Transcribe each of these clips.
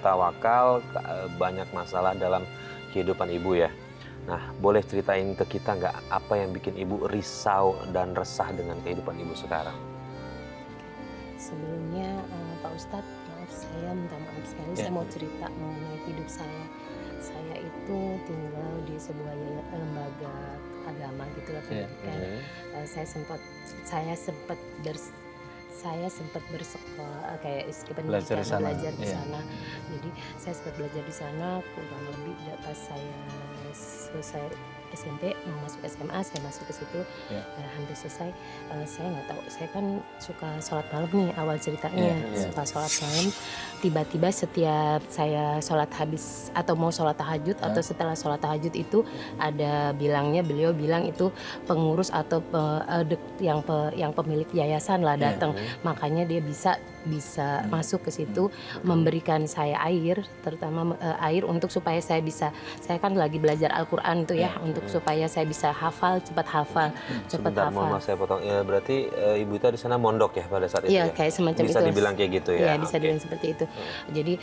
tawakal, banyak masalah dalam kehidupan ibu ya. Nah, boleh ceritain ke kita nggak apa yang bikin ibu risau dan resah dengan kehidupan ibu sekarang? Sebelumnya Pak Ustadz, maaf saya minta maaf sekali. Saya mau cerita mengenai hidup saya. Saya itu tinggal di sebuah lembaga agama gitu lah pendidikan. Saya sempat bersekolah kayak pendidikan belajar di sana. Jadi saya sempat belajar di sana kurang lebih pas saya selesai SMP mau masuk SMA, saya masuk ke situ hampir selesai. Saya nggak tahu, saya kan suka sholat malam nih awal ceritanya. Suka sholat malam, tiba-tiba setiap saya sholat habis atau mau sholat tahajud atau setelah sholat tahajud itu ada beliau bilang itu pengurus atau yang pemilik yayasan lah datang. Makanya dia bisa masuk ke situ, memberikan saya air, terutama air untuk supaya saya kan lagi belajar Al-Quran tuh ya, untuk supaya saya bisa cepat hafal. Sebentar, mohon saya potong. Ya, berarti ibu itu di sana mondok ya pada saat itu ya? Iya, kayak semacam bisa itu. Dibilang kayak gitu ya? Iya, bisa dibilang seperti itu. Jadi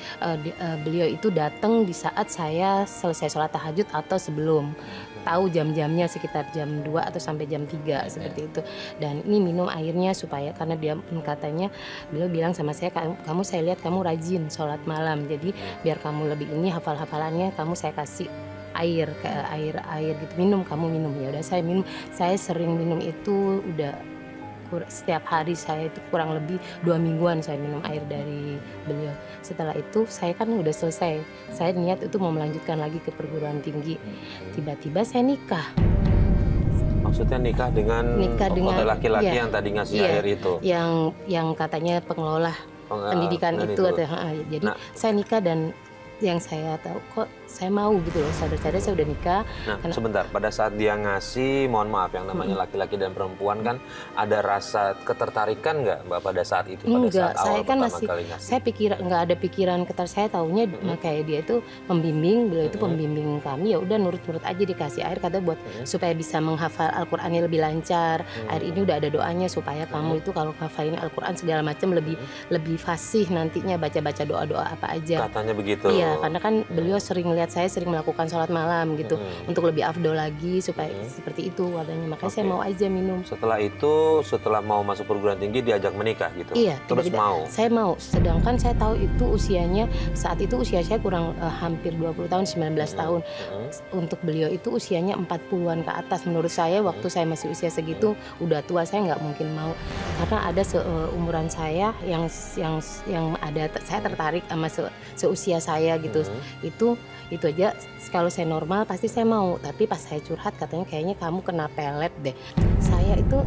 beliau itu datang di saat saya selesai sholat tahajud atau sebelum. Tahu jam-jamnya sekitar jam 2 atau sampai jam 3 seperti itu. Dan ini minum airnya supaya, karena dia katanya, beliau bilang sama saya, kamu saya lihat kamu rajin sholat malam, jadi biar kamu lebih ini hafal-hafalannya, saya kasih air gitu, kamu minum. Ya udah saya minum. Saya sering minum itu udah setiap hari, saya itu kurang lebih 2 mingguan saya minum air dari beliau. Setelah itu saya kan udah selesai, saya niat itu mau melanjutkan lagi ke perguruan tinggi. Tiba-tiba saya nikah. Maksudnya nikah dengan laki-laki yang tadi ngasih air itu? Yang katanya pengelola pendidikan itu. Jadi saya nikah, dan yang saya tahu kok saya mau gitu loh, sadar-sadar saya udah nikah. Nah, sebentar, pada saat dia ngasih, mohon maaf, yang namanya laki-laki dan perempuan kan ada rasa ketertarikan nggak Mbak pada saat itu? Enggak, saya kan masih, saya nggak ada pikiran saya taunya kayak dia itu pembimbing, beliau itu pembimbing kami, ya udah nurut-nurut aja, dikasih air kata buat supaya bisa menghafal Al-Qur'annya lebih lancar. Air ini udah ada doanya supaya kamu itu kalau hafalin Al-Qur'an segala macam lebih fasih nantinya, baca-baca doa-doa apa aja. Katanya begitu. Iya, karena kan beliau sering lihat saya sering melakukan sholat malam gitu, untuk lebih afdol lagi supaya seperti itu wadahnya. Makanya saya mau aja minum. Setelah itu, setelah mau masuk perguruan tinggi diajak menikah gitu? Iya, terus mau? Saya mau, sedangkan saya tahu itu usianya, saat itu usia saya kurang hampir 20 tahun, 19 tahun. Untuk beliau itu usianya 40-an ke atas. Menurut saya waktu saya masih usia segitu udah tua, saya nggak mungkin mau. Karena ada seumuran saya yang ada, saya tertarik sama seusia saya gitu. Itu aja kalau saya normal pasti saya mau, tapi pas saya curhat katanya kayaknya kamu kena pelet deh. Saya itu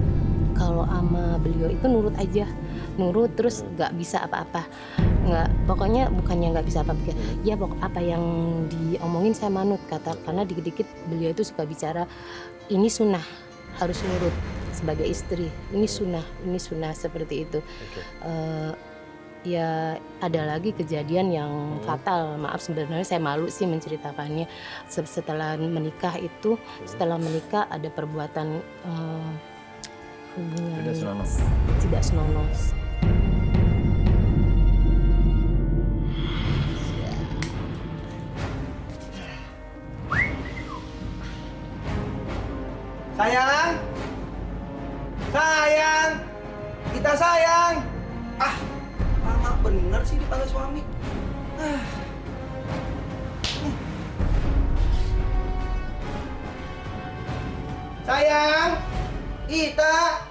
kalau sama beliau itu nurut terus nggak bisa apa-apa, pokoknya bukannya nggak bisa apa-apa ya, apa yang diomongin saya manut, karena dikit-dikit beliau itu suka bicara ini sunnah, harus nurut sebagai istri, ini sunnah seperti itu. Ya ada lagi kejadian yang fatal, maaf sebenarnya saya malu sih menceritakannya. Setelah menikah ada perbuatan hubungan tidak senonoh. Sayang, kita sayang. Lama bener sih dipanggil suami. Sayang, kita.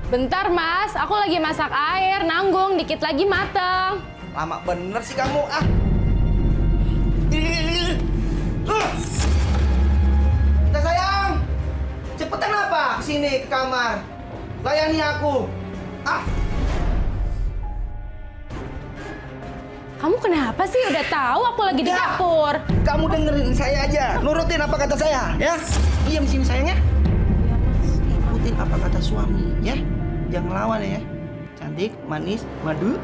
Bentar mas, aku lagi masak air, nanggung, dikit lagi mateng. Lama bener sih kamu, Kita sayang, cepetan apa? Sini ke kamar, layani aku. Kamu kenapa sih? Udah tahu aku lagi di dapur. Kamu dengerin saya aja, nurutin apa kata saya, ya. Diam sini sayangnya. Ikutin apa kata suami, ya. Jangan lawan ya. Cantik, manis, madu.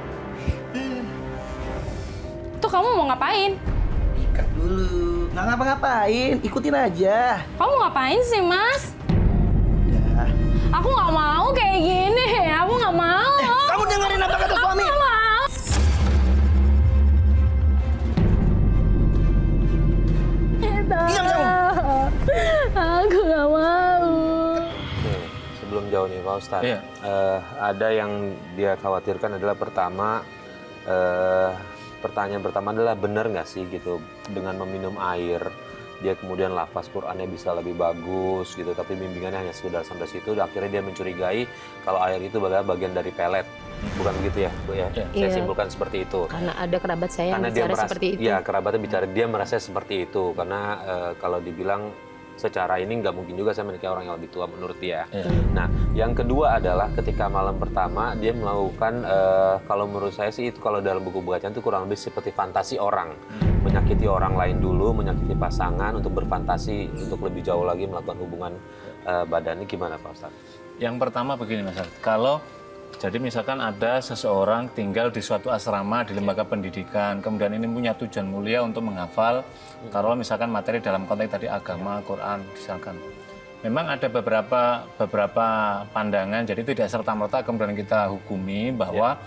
Tuh kamu mau ngapain? Ikat dulu. Nggak ngapa-ngapain, ikutin aja. Kamu ngapain sih mas? Udah. Aku nggak mau kayak gini. Aku nggak mau. Kamu dengerin apa kata suami? Aku nggak mau. meninjau nih Pak Ustadz. Iya. Ada yang dia khawatirkan adalah pertama, pertanyaan pertama adalah benar nggak sih gitu dengan meminum air dia kemudian lafaz Qur'annya bisa lebih bagus gitu, tapi bimbingannya hanya sekedar sampai situ. Dan akhirnya dia mencurigai kalau air itu adalah bagian dari pelet, bukan begitu ya Bu ya? Saya Iya. simpulkan seperti itu. Karena ada kerabat saya yang Karena dia bicara merasa, seperti itu. ya kerabatnya bicara, dia merasa seperti itu karena kalau dibilang secara ini nggak mungkin juga saya menikahi orang yang lebih tua menurut dia. Nah, yang kedua adalah ketika malam pertama dia melakukan kalau menurut saya sih itu kalau dalam buku bacaan itu kurang lebih seperti fantasi orang, menyakiti orang lain dulu, menyakiti pasangan untuk berfantasi untuk lebih jauh lagi melakukan hubungan badan. Ini gimana Pak Ustadz? Yang pertama begini Mas Arif, kalau jadi misalkan ada seseorang tinggal di suatu asrama di lembaga pendidikan, kemudian ini punya tujuan mulia untuk menghafal, taruhlah misalkan materi dalam konteks tadi agama, Quran, misalkan. Memang ada beberapa pandangan, jadi tidak serta-merta kemudian kita hukumi bahwa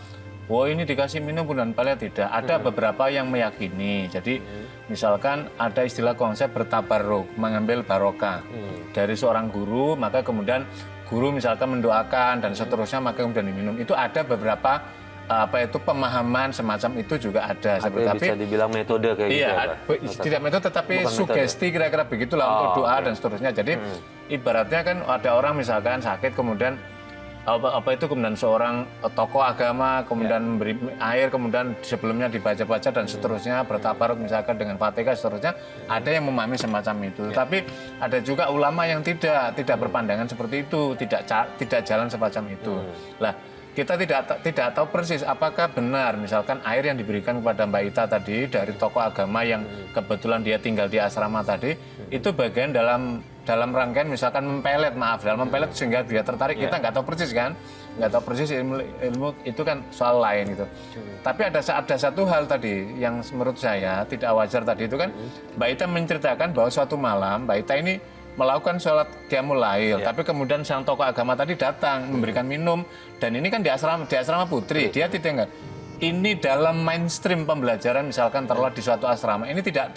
oh ini dikasih minum bulan pala tidak. Ada beberapa yang meyakini. Jadi misalkan ada istilah konsep bertabarruk, mengambil barokah dari seorang guru, maka kemudian guru misalkan mendoakan dan seterusnya, maka kemudian diminum. Itu ada beberapa pemahaman semacam itu juga ada. Bisa dibilang metode kayak gitu ya, Pak? Tidak metode tetapi Bukan sugesti kira-kira begitulah untuk doa dan seterusnya. Jadi ibaratnya kan ada orang misalkan sakit kemudian kemudian seorang tokoh agama kemudian memberi air, kemudian sebelumnya dibaca-baca dan seterusnya, bertabaruk misalkan dengan Fatihah seterusnya, ada yang memahami semacam itu. Tapi ada juga ulama yang tidak berpandangan seperti itu, tidak jalan semacam itu. Lah, kita tidak tahu persis apakah benar misalkan air yang diberikan kepada Mbak Ita tadi dari tokoh agama yang kebetulan dia tinggal di asrama tadi itu bagian dalam rangkaian misalkan mempelet sehingga dia tertarik. Kita nggak tahu persis kan, nggak tahu persis ilmu itu kan soal lain gitu. Tapi ada satu hal tadi yang menurut saya tidak wajar tadi itu kan, Mbak Ita menceritakan bahwa suatu malam Mbak Ita ini melakukan sholat qiyamul lail, tapi kemudian sang tokoh agama tadi datang memberikan minum, dan ini kan di asrama putri, dia tidak. Ini dalam mainstream pembelajaran misalkan taruhlah di suatu asrama ini tidak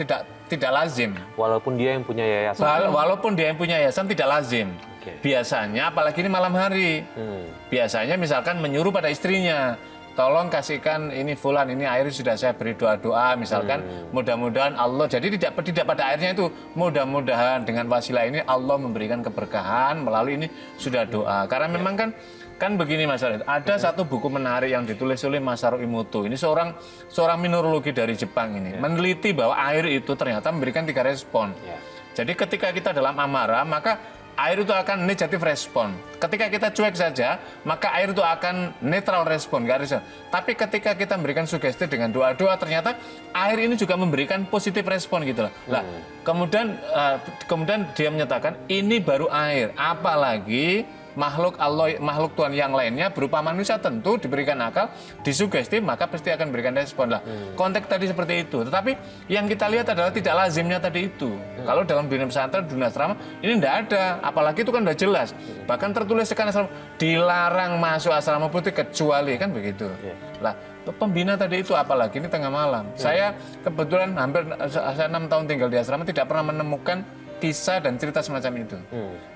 lazim. Walaupun dia yang punya yayasan. Walaupun dia yang punya yayasan tidak lazim. Biasanya apalagi ini malam hari. Biasanya misalkan menyuruh pada istrinya, tolong kasihkan ini fulan, ini air sudah saya beri doa-doa misalkan, mudah-mudahan Allah, jadi tidak pada airnya itu, mudah-mudahan dengan wasilah ini Allah memberikan keberkahan melalui ini sudah doa. Karena memang kan begini Mas Arif, ada satu buku menarik yang ditulis oleh Masaru Emoto. Ini seorang mineralogi dari Jepang ini, meneliti bahwa air itu ternyata memberikan 3 respon. Jadi ketika kita dalam amarah, maka air itu akan negatif respon. Ketika kita cuek saja, maka air itu akan netral respon, nggak respon. Tapi ketika kita memberikan sugesti dengan doa-doa, ternyata air ini juga memberikan positif respon gitu lah. Nah, kemudian dia menyatakan ini baru air, apalagi makhluk Allah, makhluk Tuhan yang lainnya berupa manusia tentu diberikan akal, disugesti, maka pasti akan berikan respon lah. Konteks tadi seperti itu. Tetapi yang kita lihat adalah tidak lazimnya tadi itu. Kalau dalam dunia pesantren, dunia asrama, ini tidak ada. Apalagi itu kan sudah jelas. Bahkan tertulis sekarang asrama, dilarang masuk asrama putih kecuali, kan begitu. Lah, pembina tadi itu apalagi ini tengah malam. Saya kebetulan saya 6 tahun tinggal di asrama tidak pernah menemukan kisah dan cerita semacam itu.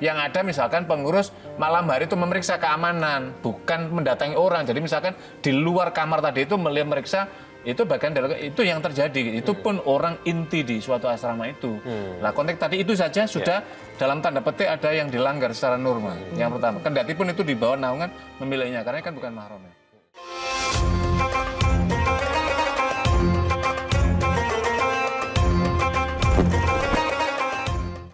Yang ada misalkan pengurus malam hari itu memeriksa keamanan, bukan mendatangi orang. Jadi misalkan di luar kamar tadi itu memeriksa, itu bagian dari itu yang terjadi. Itu pun orang inti di suatu asrama itu. Nah, konteks tadi itu saja sudah dalam tanda petik ada yang dilanggar secara normal. Yang pertama, kendati pun itu di bawah naungan memilihnya karena kan bukan mahramnya.